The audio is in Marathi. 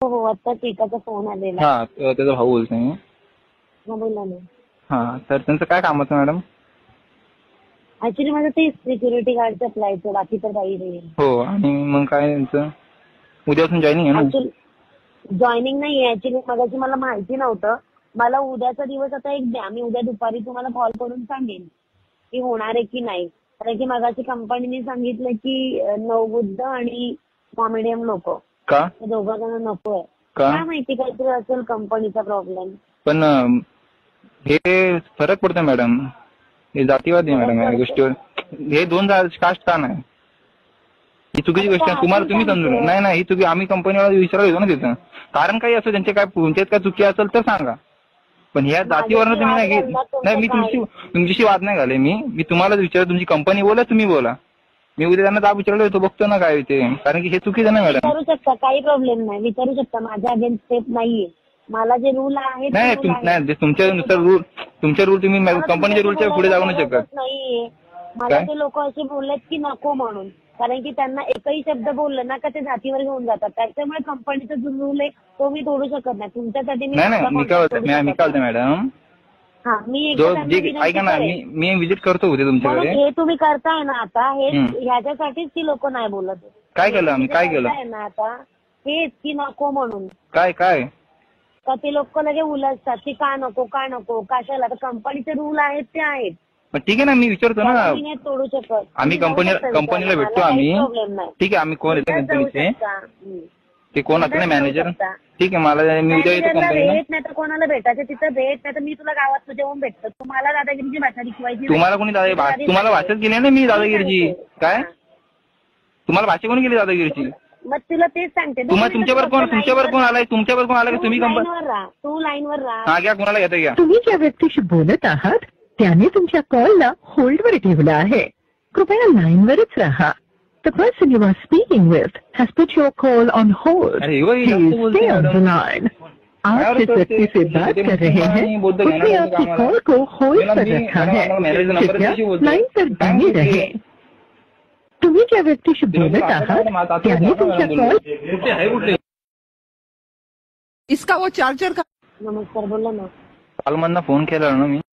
हो आत्ताच एकाचा फोन आलेला. हा त्याचा भाऊ बोलतोय मी. हा बोला ना. हा तर त्यांचं काय काम होतं मॅडम? ऍक्च्युली माझं ते सिक्युरिटी गार्डचं अप्लायचं, बाकी तर काही नाही. हो आणि मग काय त्यांचं उद्यापासून जॉईनिंग आहे ना? ऍक्च्युली जॉईनिंग नाही आहे. ऍक्च्युली मगाशी मला माहिती नव्हतं. मला उद्याचा दिवस आता एक द्या, मी उद्या दुपारी तुम्हाला कॉल करून सांगेन की होणार आहे की नाही. कारण की मगाशी कंपनीने सांगितलं की नवबुद्ध आणि कॉमेडियन लोक का दोघं जण नको आहे. का काय माहिती काहीतरी असेल कंपनीचा प्रॉब्लेम. पण हे फरक पडतो मॅडम. हे जातीवादी आहे मॅडम या गोष्टीवर. हे दोन कास्ट का नाही? ही चुकीची गोष्ट आहे. तुम्हाला तुम्ही समजून नाही ही चुकी आम्ही कंपनीला विचारायला येतो ना तिथं. कारण काही असं त्यांचे काय तुमच्यात काय चुकी असेल तर सांगा. पण ह्या जातीवरनं तुम्ही नाही मी तुमच्याशी वाद नाही घाले. मी तुम्हाला विचार तुमची कंपनी बोला तुम्ही बोला. मी उद्या त्यांना दाब विचारलो होतो बघतो ना काय ते. कारण की हे चुकीचं नाही मॅडम. विचारू शकता, काही प्रॉब्लेम नाही. विचारू शकता, माझ्या अगेन्स्ट स्टेप नाहीये. मला जे रूल आहेत नाही तुमच्यानुसार तुमचे रूल तुम्ही कंपनीच्या रूलच्या पुढे जाऊ नाही शकत. नाहीये. मला ते लोक असे बोललेत की नको म्हणून. कारण की त्यांना एकही शब्द बोललं ना का ते जातीवर घेऊन जातात. त्याच्यामुळे कंपनीचा जो रूल आहे तो मी तोडू शकत नाही. तुमच्यासाठी मी काय होतं मॅडम. हा मी ऐका ना मी विजिट करतो उद्या तुमच्याकडे. हे तुम्ही करताय ना आता, हे ह्याच्यासाठीच ती लोक नाही बोलत. काय केलं आम्ही काय केलं ना आता हेच की नको म्हणून. काय का ते लोक लगे उलटतात की का नको कशाला. तर कंपनीचे रूल आहेत ते आहेत. ठीक आहे ना मी विचारतो ना. तोडू शकत आम्ही कंपनीला भेटतो आम्ही. ठीक आहे आम्ही कोण येतो कंपनीचे ते कोण असतं ना मॅनेजर. ठीक आहे मला मी उद्या येतो कंपनीला. भेट नाही तर कोणाला भेटायचं तिथं भेट. नाही तर मी तुला गावात तुझ्या येऊन भेटतो. तुम्हाला दादागिरीची भाषा शिकवायची. तुम्हाला कोणी तुम्हाला भाषाच केली ना मी दादागिरीची. काय तुम्हाला भाषा कोणी केली दादागिरीची? मग तुला तेच सांगते. तुमच्यावर कोण आलाय तुम्ही लाईनवर राहा. तू लाईनवर राहा. हा घ्या कोणाला घेता घ्या. तुम्ही ज्या व्यक्तीशी बोलत आहात त्याने तुमच्या कॉलला होल्डवर ठेवला आहे. कृपया लाईनवरच राहा. The person you are speaking with has put your call on hold. Please stay on the line. आप जिस व्यक्ति से बात कर रहे हैं उसने आपकी कॉल को होल्ड पर रखा है. कृपया लाइन पर बने रहे. तुम्ही ज्या व्यक्तीशी बोलत आहात त्याने तुमच्या कॉल. इसका वो चार्जर का. नमस्कार बोला ना. काल मधनं फोन केला ना मी.